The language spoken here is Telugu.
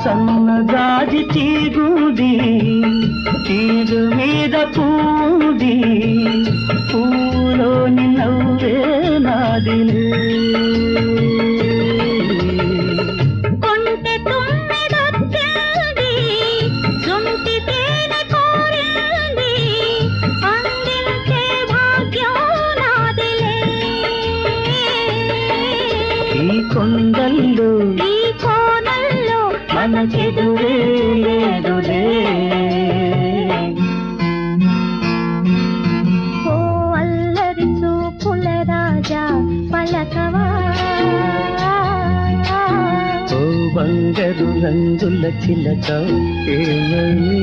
సన్నజాజి తీగుది తీరు మీద పూది పూలోని నవ్వే నాదిలే ఈ కొండల్లో ఈ కోనల్లో మనకెదురే లేదులే ఓ అల్లరి చూపుల రాజా పలకవా ఓ బంగారు రంగుల చిలక ఏమని